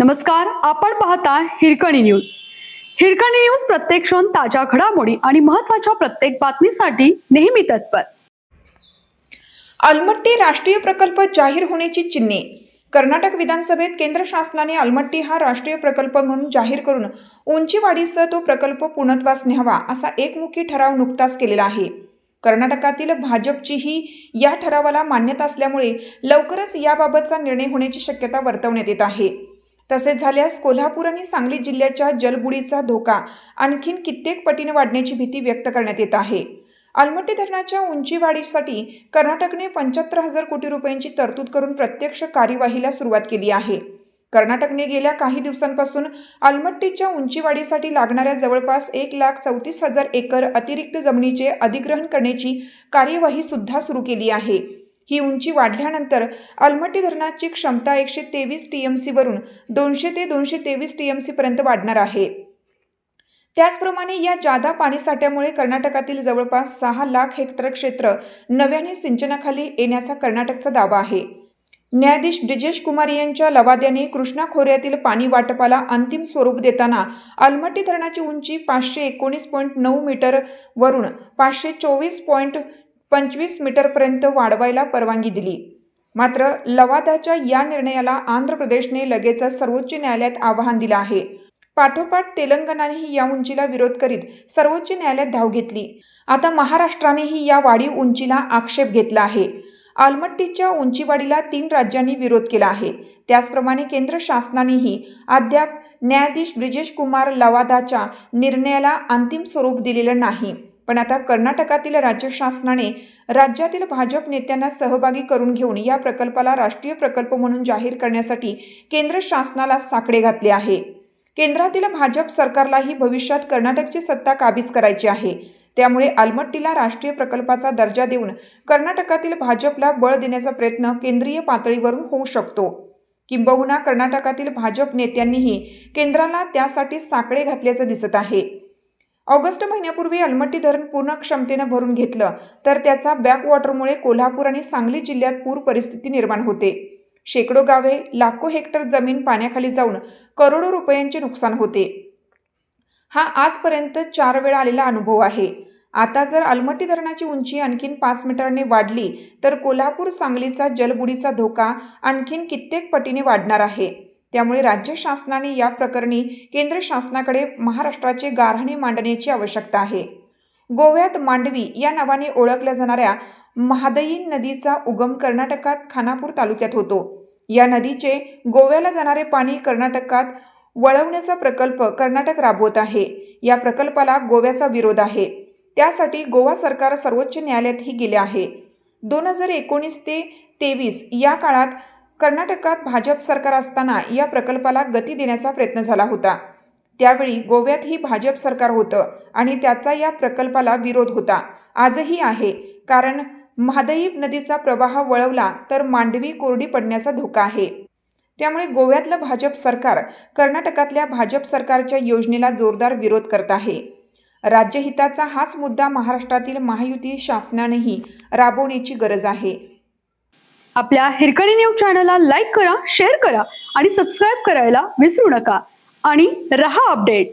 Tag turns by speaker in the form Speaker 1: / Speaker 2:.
Speaker 1: नमस्कार, आपण पाहता हिरकणी न्यूज. हिरकणी न्यूज प्रत्येक क्षण ताज्या घडामोडी आणि महत्त्वाच्या प्रत्येक बातमीसाठी नेहमी तत्पर.
Speaker 2: अलमट्टी राष्ट्रीय प्रकल्प जाहीर होण्याची चिन्हे. कर्नाटक विधानसभेत केंद्र शासनाने अलमट्टी हा राष्ट्रीय प्रकल्प म्हणून जाहीर करून उंचीवाढीसह तो प्रकल्प पूर्णत्वास न्यावा असा एकमुखी ठराव नुकताच केलेला आहे. कर्नाटकातील भाजपचीही या ठरावाला मान्यता असल्यामुळे लवकरच याबाबतचा निर्णय होण्याची शक्यता वर्तवण्यात येत आहे. तसे झाल्यास कोल्हापूर आणि सांगली जिल्ह्याच्या जलबुडीचा धोका आणखीन कित्येक पटीने वाढण्याची भीती व्यक्त करण्यात येत आहे. अलमट्टी धरणाच्या उंचीवाढीसाठी कर्नाटकने 75,000 कोटी रुपयांची तरतूद करून प्रत्यक्ष कार्यवाहीला सुरुवात केली आहे. कर्नाटकने गेल्या काही दिवसांपासून अलमट्टीच्या उंचीवाढीसाठी लागणाऱ्या जवळपास 1,34,000 एकर अतिरिक्त जमिनीचे अधिग्रहण करण्याची कार्यवाही सुद्धा सुरू केली आहे. ही उंची वाढल्यानंतर अलमट्टी धरणाची क्षमता 123 TMC वरून 200 ते 223 TMC पर्यंत वाढणार आहे. त्याचप्रमाणे या जादा पाणीसाठ्यामुळे कर्नाटकातील जवळपास 6 लाख हेक्टर क्षेत्र नव्याने सिंचनाखाली येण्याचा कर्नाटकचा दावा आहे. न्यायाधीश ब्रिजेश कुमार यांच्या लवाद्याने कृष्णा खोऱ्यातील पाणी वाटपाला अंतिम स्वरूप देताना अलमट्टी धरणाची उंची 519.9 मीटर वरून 524.25 मीटरपर्यंत वाढवायला परवानगी दिली. मात्र लवादाच्या या निर्णयाला आंध्र प्रदेशने लगेचच सर्वोच्च न्यायालयात आव्हान दिलं आहे. पाठोपाठ तेलंगणानेही या उंचीला विरोध करीत सर्वोच्च न्यायालयात धाव घेतली. आता महाराष्ट्रानेही या वाढीव उंचीला आक्षेप घेतला आहे. अलमट्टीच्या उंचीवाढीला 3 राज्यांनी विरोध केला आहे. त्याचप्रमाणे केंद्र शासनानेही अद्याप न्यायाधीश ब्रिजेश कुमार लवादाच्या निर्णयाला अंतिम स्वरूप दिलेलं नाही. पण आता कर्नाटकातील राज्य शासनाने राज्यातील भाजप नेत्यांना सहभागी करून घेऊन या प्रकल्पाला राष्ट्रीय प्रकल्प म्हणून जाहीर करण्यासाठी केंद्र शासनाला साकडे घातले आहे. केंद्रातील भाजप सरकारलाही भविष्यात कर्नाटकची सत्ता काबीज करायची आहे. त्यामुळे अलमट्टीला राष्ट्रीय प्रकल्पाचा दर्जा देऊन कर्नाटकातील भाजपला बळ देण्याचा प्रयत्न केंद्रीय पातळीवरून होऊ शकतो. किंबहुना कर्नाटकातील भाजप नेत्यांनीही केंद्राला त्यासाठी साकडे घातल्याचं दिसत आहे. ऑगस्ट महिन्यापूर्वी अलमट्टी धरण पूर्ण क्षमतेनं भरून घेतलं तर त्याचा बॅकवॉटरमुळे कोल्हापूर आणि सांगली जिल्ह्यात पूर परिस्थिती निर्माण होते. शेकडो गावे, लाखो हेक्टर जमीन पाण्याखाली जाऊन करोडो रुपयांचे नुकसान होते. हा आजपर्यंत 4 वेळा आलेला अनुभव आहे. आता जर अलमट्टी धरणाची उंची आणखीन 5 मीटरने वाढली तर कोल्हापूर सांगलीचा जलबुडीचा धोका आणखीन कित्येक पटीने वाढणार आहे. त्यामुळे राज्य शासनाने या प्रकरणी केंद्र शासनाकडे महाराष्ट्राचे गाऱ्हाणे मांडण्याची आवश्यकता आहे. गोव्यात मांडवी या नावाने ओळखल्या जाणाऱ्या महादई नदीचा उगम कर्नाटकात खानापूर तालुक्यात होतो. या नदीचे गोव्याला जाणारे पाणी कर्नाटकात वळवण्याचा प्रकल्प कर्नाटक राबवत आहे. या प्रकल्पाला गोव्याचा विरोध आहे. त्यासाठी गोवा सरकार सर्वोच्च न्यायालयातही गेले आहे. 2019 ते 23 या काळात कर्नाटकात भाजप सरकार असताना या प्रकल्पाला गती देण्याचा प्रयत्न झाला होता. त्यावेळी गोव्यातही भाजप सरकार होतं आणि त्याचा या प्रकल्पाला विरोध होता. आजही आहे, कारण महादई नदीचा प्रवाह वळवला तर मांडवी कोरडी पडण्याचा धोका आहे. त्यामुळे गोव्यातलं भाजप सरकार कर्नाटकातल्या भाजप सरकारच्या योजनेला जोरदार विरोध करत आहे. राज्यहिताचा हाच मुद्दा महाराष्ट्रातील महायुती शासनानेही राबवण्याची गरज आहे.
Speaker 1: आपल्या हिरकणी न्यूज चॅनलला लाईक करा, शेअर करा आणि सबस्क्राईब करायला विसरू नका. आणि रहा अपडेट.